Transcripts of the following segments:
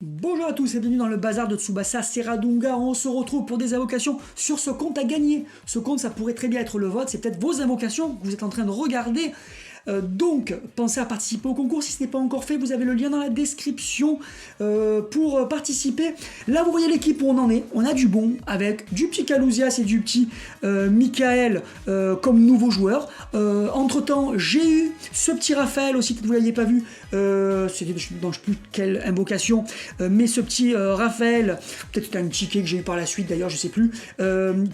Bonjour à tous et bienvenue dans le bazar de Tsubasa Serradunga. On se retrouve pour des invocations sur ce compte à gagner. Ce compte, ça pourrait très bien être le vôtre, c'est peut-être vos invocations que vous êtes en train de regarder. Donc, pensez à participer au concours. Si ce n'est pas encore fait, vous avez le lien dans la description pour participer. Là, vous voyez l'équipe où on en est. On a du bon avec du petit Kalouzias et du petit Michael comme nouveaux joueurs. Entre-temps, j'ai eu ce petit Raphaël aussi, peut-être vous ne l'aviez pas vu. C'était dans je ne sais plus quelle invocation. Mais ce petit Raphaël, peut-être c'était un ticket que j'ai eu par la suite d'ailleurs, je ne sais plus,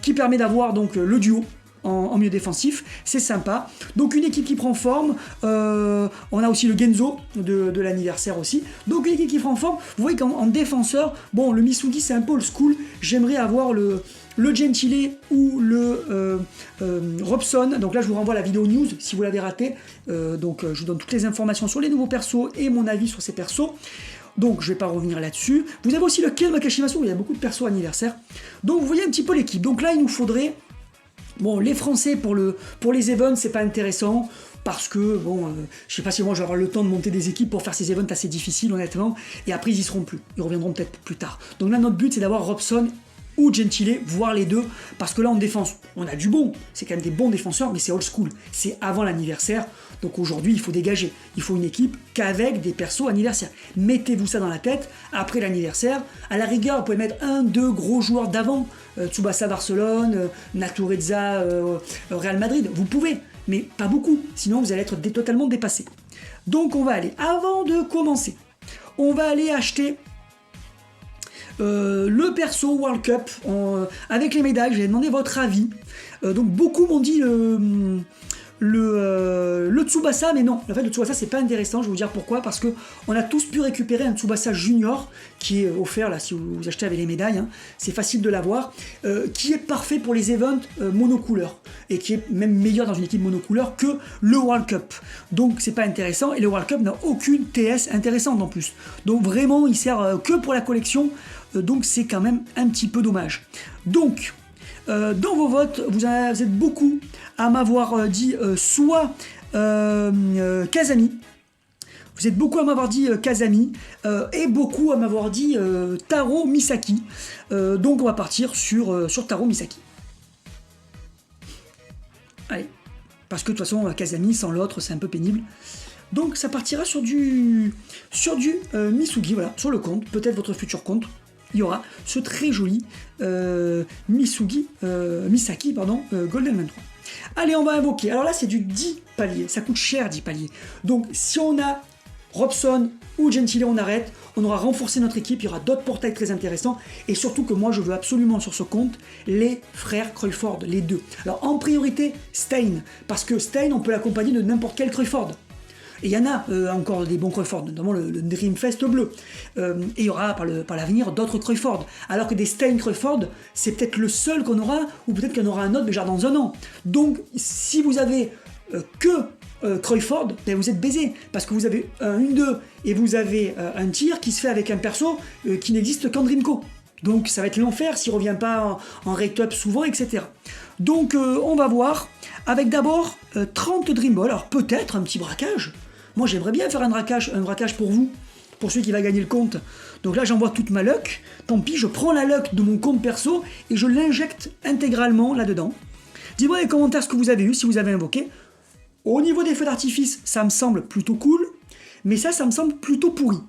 qui permet d'avoir donc le duo en milieu défensif, c'est sympa. Donc une équipe qui prend forme, on a aussi le Genzo de l'anniversaire aussi, donc une équipe qui prend forme. Vous voyez qu'en défenseur, bon, le Misugi c'est un peu old school, j'aimerais avoir le Gentile ou le Robson. Donc là je vous renvoie à la vidéo news si vous l'avez raté, donc je vous donne toutes les informations sur les nouveaux persos et mon avis sur ces persos. Donc je ne vais pas revenir là-dessus. Vous avez aussi le Ken Makashimasu, il y a beaucoup de persos anniversaires. Donc vous voyez un petit peu l'équipe. Donc là il nous faudrait... Bon, les Français pour les events, c'est pas intéressant, parce que, bon, je sais pas si moi je vais avoir le temps de monter des équipes pour faire ces events assez difficiles, honnêtement, et après ils y seront plus, ils reviendront peut-être plus tard. Donc là, notre but, c'est d'avoir Robson ou Gentile, voire les deux, parce que là, en défense, on a du bon, c'est quand même des bons défenseurs, mais c'est old school, c'est avant l'anniversaire, donc aujourd'hui, il faut dégager, il faut une équipe qu'avec des persos anniversaires. Mettez-vous ça dans la tête, après l'anniversaire, à la rigueur, vous pouvez mettre un, deux gros joueurs d'avant, Tsubasa Barcelone, Natureza Real Madrid, vous pouvez, mais pas beaucoup, sinon vous allez être totalement dépassé. Donc on va aller, avant de commencer, on va aller acheter le perso World Cup avec les médailles. J'ai demandé votre avis, donc beaucoup m'ont dit le Tsubasa, mais non, en fait le Tsubasa c'est pas intéressant, je vais vous dire pourquoi, parce que on a tous pu récupérer un Tsubasa Junior qui est offert là si vous achetez avec les médailles, hein, c'est facile de l'avoir, qui est parfait pour les events monocouleurs, et qui est même meilleur dans une équipe monocouleur que le World Cup, donc c'est pas intéressant, et le World Cup n'a aucune TS intéressante en plus, donc vraiment il sert que pour la collection, donc c'est quand même un petit peu dommage. Donc dans vos votes, vous êtes beaucoup à m'avoir dit soit Kazami, vous êtes beaucoup à m'avoir dit Kazami, et beaucoup à m'avoir dit Taro Misaki. Donc on va partir sur Taro Misaki. Allez, parce que de toute façon Kazami sans l'autre c'est un peu pénible. Donc ça partira sur du Misugi, voilà, sur le compte, peut-être votre futur compte. Il y aura ce très joli Misaki, Golden 23. Allez, on va invoquer. Alors là, c'est du 10 paliers. Ça coûte cher, 10 paliers. Donc, si on a Robson ou Gentile, on arrête. On aura renforcé notre équipe. Il y aura d'autres portails très intéressants. Et surtout que moi, je veux absolument sur ce compte les frères Crawford, les deux. Alors, en priorité, Stein. Parce que Stein, on peut l'accompagner de n'importe quel Crawford. Et il y en a encore des bons Crawford, notamment le Dreamfest bleu. Et il y aura par l'avenir d'autres Crawford. Alors que des Stein Crawford, c'est peut-être le seul qu'on aura, ou peut-être qu'il y en aura un autre déjà dans un an. Donc, si vous avez que Crawford, ben vous êtes baisé. Parce que vous avez un 1-2 et vous avez un tir qui se fait avec un perso qui n'existe qu'en Dreamco. Donc ça va être l'enfer s'il ne revient pas en rate up souvent, etc. Donc on va voir, avec d'abord 30 Dream Ball, alors peut-être un petit braquage. Moi j'aimerais bien faire un braquage pour vous, pour celui qui va gagner le compte. Donc là j'envoie toute ma luck, tant pis, je prends la luck de mon compte perso et je l'injecte intégralement là-dedans. Dis-moi dans les commentaires ce que vous avez eu, si vous avez invoqué. Au niveau des feux d'artifice, ça me semble plutôt cool, mais ça me semble plutôt pourri.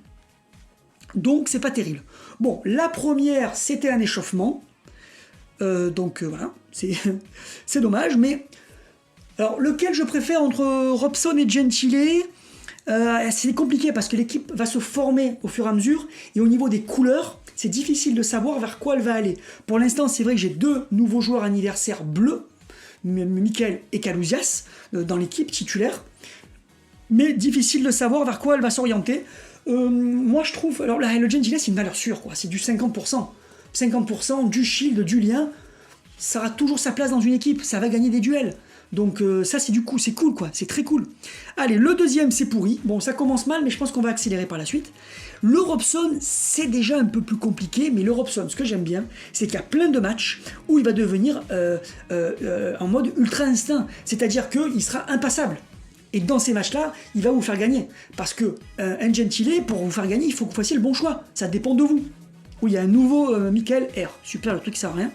Donc c'est pas terrible. Bon, la première, c'était un échauffement. Donc voilà, c'est dommage, mais... Alors, lequel je préfère entre Robson et Gentile, c'est compliqué parce que l'équipe va se former au fur et à mesure, et au niveau des couleurs, c'est difficile de savoir vers quoi elle va aller. Pour l'instant, c'est vrai que j'ai deux nouveaux joueurs anniversaires bleus, Michael et Kalouzias, dans l'équipe titulaire, mais difficile de savoir vers quoi elle va s'orienter. Moi je trouve, alors là, le Gentile c'est une valeur sûre, quoi. C'est du 50%. 50% du shield, du lien, ça aura toujours sa place dans une équipe, ça va gagner des duels. Donc ça c'est du coup, c'est cool quoi, c'est très cool. Allez, le deuxième c'est pourri, bon ça commence mal mais je pense qu'on va accélérer par la suite. Le Robson c'est déjà un peu plus compliqué, mais le Robson, ce que j'aime bien, c'est qu'il y a plein de matchs où il va devenir en mode ultra instinct, c'est-à-dire qu'il sera impassable. Et dans ces matchs-là, il va vous faire gagner. Parce que un Gentile, pour vous faire gagner, il faut que vous fassiez le bon choix. Ça dépend de vous. Oui, il y a un nouveau Michael R. Super, le truc qui sert à rien.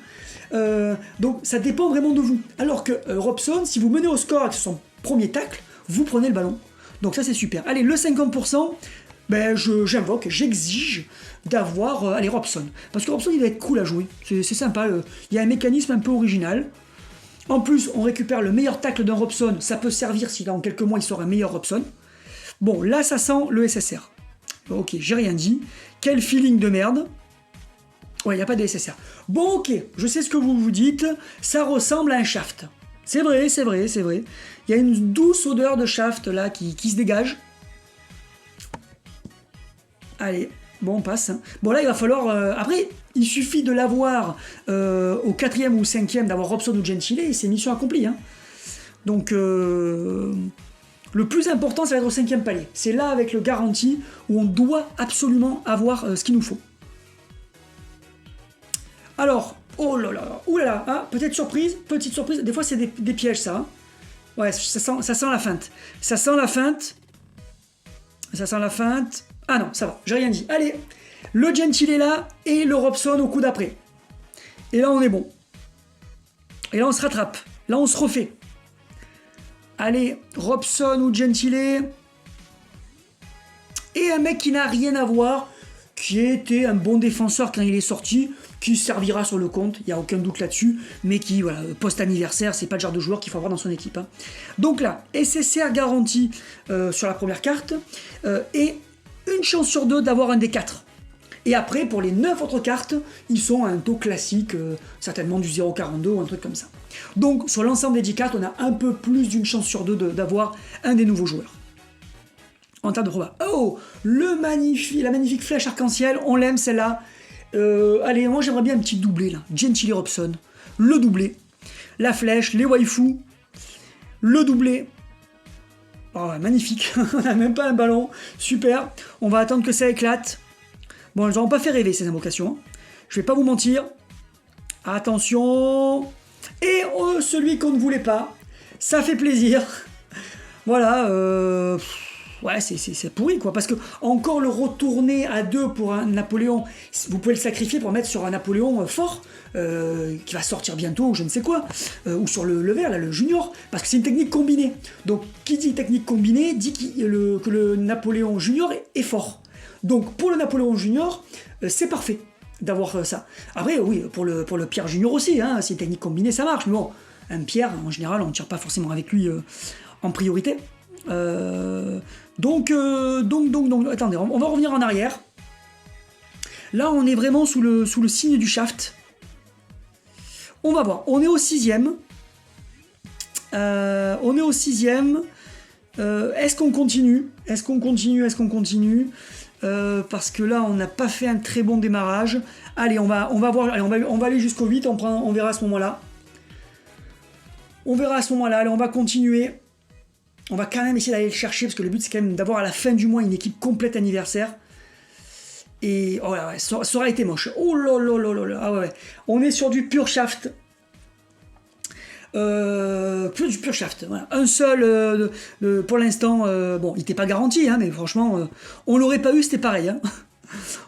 Donc ça dépend vraiment de vous. Alors que Robson, si vous menez au score avec son premier tacle, vous prenez le ballon. Donc ça c'est super. Allez, le 50%, ben, j'invoque, j'exige d'avoir Robson. Parce que Robson il va être cool à jouer. C'est sympa. Il y a un mécanisme un peu original. En plus, on récupère le meilleur tacle d'un Robson. Ça peut servir si dans quelques mois il sort un meilleur Robson. Bon, là ça sent le SSR. Ok, j'ai rien dit. Quel feeling de merde. Ouais, il n'y a pas de SSR. Bon, ok, je sais ce que vous vous dites. Ça ressemble à un shaft. C'est vrai, c'est vrai, c'est vrai. Il y a une douce odeur de shaft là qui se dégage. Allez, bon, on passe. Bon, là, il va falloir... Après, il suffit de l'avoir au 4e ou 5e, d'avoir Robson ou Gentile, et c'est mission accomplie. Hein. Donc, le plus important, ça va être au 5e palier. C'est là, avec le garantie, où on doit absolument avoir ce qu'il nous faut. Alors, oh là là, oulala, hein, petite surprise. Des fois, c'est des pièges, ça. Hein. Ouais, ça sent la feinte. Ça sent la feinte. Ah non, ça va, j'ai rien dit. Allez, le Gentile est là et le Robson au coup d'après. Et là, on est bon. Et là, on se rattrape. Là, on se refait. Allez, Robson ou Gentile. Et un mec qui n'a rien à voir, qui était un bon défenseur quand il est sorti, qui servira sur le compte, il n'y a aucun doute là-dessus, mais qui, voilà, post-anniversaire, c'est pas le genre de joueur qu'il faut avoir dans son équipe. Hein. Donc là, SSR garanti sur la première carte, et une chance sur 2 d'avoir un des 4. Et après, pour les 9 autres cartes, ils sont à un taux classique, certainement du 0,42 ou un truc comme ça. Donc, sur l'ensemble des 10 cartes, on a un peu plus d'une chance sur 2 d'avoir un des nouveaux joueurs. En termes de proba. Oh, la magnifique flèche arc-en-ciel, on l'aime celle-là. Allez, moi j'aimerais bien un petit doublé là. Gentile Robson, le doublé. La flèche, les waifus, le doublé. Oh, magnifique, on n'a même pas un ballon. Super, on va attendre que ça éclate. Bon, elles n'auront pas fait rêver ces invocations. Hein. Je vais pas vous mentir. Attention. Et celui qu'on ne voulait pas. Ça fait plaisir. Voilà, ouais, c'est pourri, quoi. Parce que encore le retourner à 2 pour un Napoléon, vous pouvez le sacrifier pour mettre sur un Napoléon fort, qui va sortir bientôt, ou je ne sais quoi, ou sur le vert, là, le junior, parce que c'est une technique combinée. Donc, qui dit technique combinée, dit que le Napoléon junior est fort. Donc, pour le Napoléon junior, c'est parfait d'avoir ça. Après, oui, pour le Pierre junior aussi, hein, c'est une technique combinée, ça marche, mais bon, un Pierre, en général, on ne tire pas forcément avec lui en priorité. Donc, attendez, on va revenir en arrière. Là, on est vraiment sous le signe du shaft. On va voir. On est au 6e. Est-ce qu'on continue? Parce que là, on n'a pas fait un très bon démarrage. Allez, on va voir. Allez, on va aller jusqu'au 8. On verra à ce moment-là. Allez, on va continuer. On va quand même essayer d'aller le chercher, parce que le but, c'est quand même d'avoir à la fin du mois une équipe complète anniversaire. Et oh là, ouais, ça aurait été moche. Oh là là là là là. Ah ouais. On est sur du pur shaft. Du pur shaft. Voilà. Un seul, pour l'instant, bon, il n'était pas garanti, hein, mais franchement, on l'aurait pas eu, c'était pareil. Hein.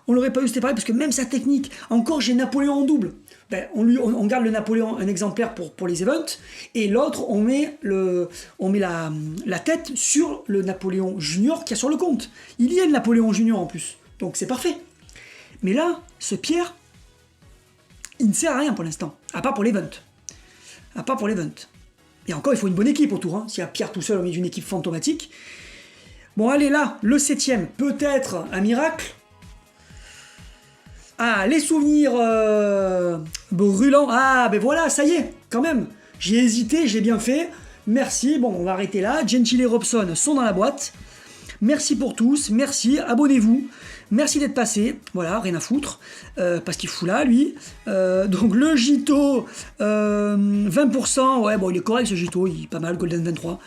On l'aurait pas eu, c'était pareil, parce que même sa technique, encore j'ai Napoléon en double. Ben, on garde le Napoléon, un exemplaire pour les events, et l'autre, on met la tête sur le Napoléon junior qu'il y a sur le compte. Il y a le Napoléon junior en plus, donc c'est parfait. Mais là, ce Pierre, il ne sert à rien pour l'instant, à part pour l'event. Et encore, il faut une bonne équipe autour. Hein. S'il y a Pierre tout seul au milieu d'une équipe fantomatique. Bon, allez là, le 7e, peut-être un miracle. Ah, les souvenirs brûlants. Ah, ben voilà, ça y est, quand même. J'ai hésité, j'ai bien fait. Merci, bon, on va arrêter là. Gentile et Robson sont dans la boîte. Merci pour tous, merci, abonnez-vous. Merci d'être passé, voilà, rien à foutre, parce qu'il fout là, lui. Donc le Gito, 20%, ouais, bon, il est correct ce Gito, il est pas mal, Golden 23.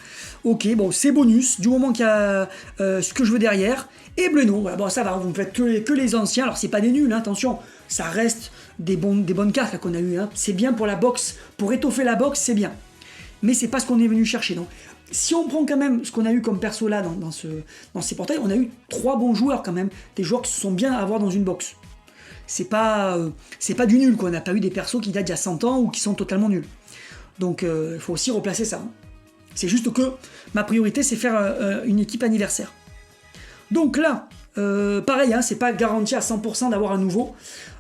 Ok, bon, c'est bonus, du moment qu'il y a ce que je veux derrière. Et Bleno, voilà, bon, ça va, vous ne faites que les anciens, alors c'est pas des nuls, hein, attention, ça reste des bonnes cartes qu'on a eues, hein. C'est bien pour la box, pour étoffer la box, c'est bien. mais c'est pas ce qu'on est venu chercher. Donc, si on prend quand même ce qu'on a eu comme perso là dans ces portails, on a eu 3 bons joueurs quand même, des joueurs qui se sont bien à avoir dans une box. C'est pas du nul, quoi. On n'a pas eu des persos qui datent d'il y a 100 ans ou qui sont totalement nuls. Donc il faut aussi replacer ça. Hein. C'est juste que ma priorité, c'est faire une équipe anniversaire. Donc là, pareil, hein, c'est pas garanti à 100% d'avoir un nouveau.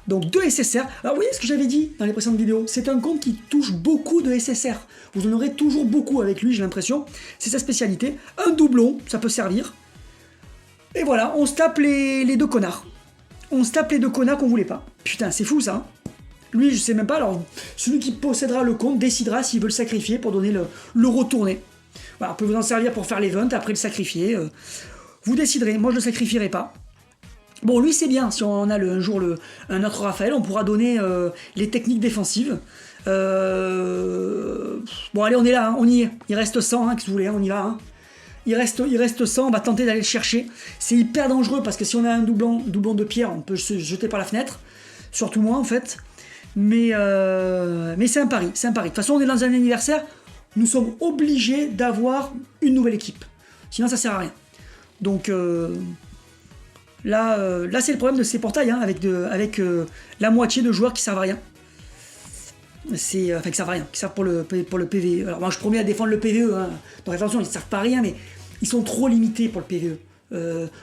Donc 2 SSR. Alors vous voyez ce que j'avais dit dans les précédentes vidéos, c'est un compte qui touche beaucoup de SSR. Vous en aurez toujours beaucoup avec lui, j'ai l'impression. C'est sa spécialité. Un doublon, ça peut servir. Et voilà, on se tape les 2 connards. On se tape les 2 connards qu'on voulait pas. Putain, c'est fou ça. Hein. Lui, je sais même pas. Alors, celui qui possédera le compte décidera s'il veut le sacrifier pour donner le retourner. Voilà, on peut vous en servir pour faire l'event, après le sacrifier. Vous déciderez. Moi, je le sacrifierai pas. Bon, lui, c'est bien. Si on a un jour un autre Raphaël, on pourra donner les techniques défensives. Bon, allez, on est là. Hein, on y est. Il reste 100, hein, que vous voulez. Hein, on y va. Hein. Il reste 100, on va tenter d'aller le chercher. C'est hyper dangereux parce que si on a un doublon de pierre, on peut se jeter par la fenêtre. Surtout moi, en fait. Mais c'est un pari, c'est un pari. De toute façon, on est dans un anniversaire, nous sommes obligés d'avoir une nouvelle équipe. Sinon, ça sert à rien. Donc là c'est le problème de ces portails, hein, avec la moitié de joueurs qui servent à rien. Enfin, qui servent à rien, qui servent pour le PVE. Alors moi, je promets à défendre le PVE. Hein. Donc attention, ils ne servent pas à rien, mais ils sont trop limités pour le PVE.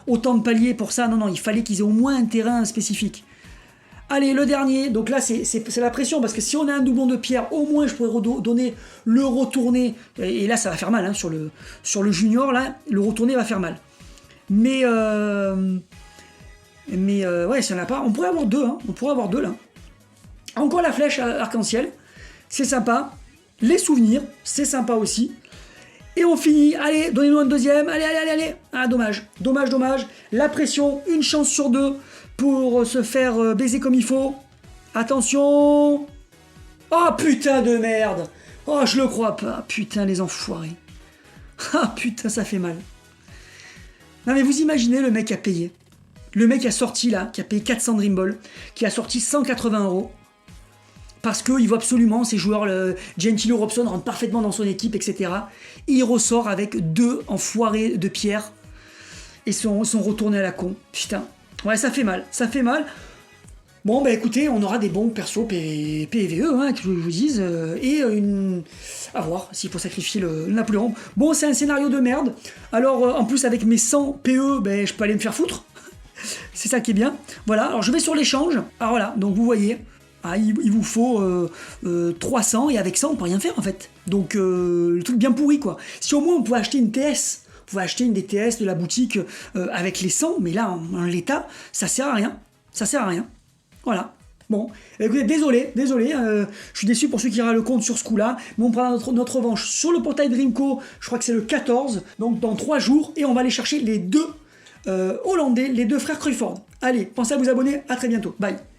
Autant de paliers pour ça, non, il fallait qu'ils aient au moins un terrain spécifique. Allez, le dernier, donc là c'est la pression, parce que si on a un doublon de pierre, au moins je pourrais donner le retourné, et là ça va faire mal, hein, sur le junior, là, le retourné va faire mal. Mais ouais, si on n'a pas, on pourrait avoir 2, hein, on pourrait avoir 2 là. Encore la flèche arc-en-ciel, c'est sympa, les souvenirs, c'est sympa aussi. Et on finit, allez, donnez-nous un deuxième, allez. Ah, dommage, la pression, une chance sur 2 pour se faire baiser comme il faut. Attention. Oh putain de merde. Oh, je le crois pas, putain les enfoirés. Ah putain, ça fait mal. Non mais vous imaginez le mec qui a payé. Le mec qui a sorti là, qui a payé 400 Dream Ball, qui a sorti 180 €. Parce qu'il veut absolument, ces joueurs, Gentilo, Robson, rentrent parfaitement dans son équipe, etc. Et il ressort avec 2 enfoirés de pierre. Et sont retournés à la con. Putain. Ouais, ça fait mal. Bon, bah écoutez, on aura des bons persos PVE, hein, que je vous dise. À voir s'il faut sacrifier le Napoléon. Bon, c'est un scénario de merde. Alors, en plus, avec mes 100 PE, ben, je peux aller me faire foutre. C'est ça qui est bien. Voilà, alors je vais sur l'échange. Alors voilà, donc vous voyez... Ah, il vous faut 300 et avec ça on peut rien faire en fait. Donc le truc bien pourri quoi. Si au moins on pouvait acheter une TS, vous pouvez acheter une des TS de la boutique avec les 100, mais là en l'état ça sert à rien. Ça sert à rien. Voilà. Bon, écoutez, désolé, je suis déçu pour ceux qui aura le compte sur ce coup-là, mais on prendra notre revanche sur le portail Dreamco, je crois que c'est le 14, donc dans 3 jours, et on va aller chercher les 2 Hollandais, les 2 frères Cruyford. Allez, pensez à vous abonner, à très bientôt, bye.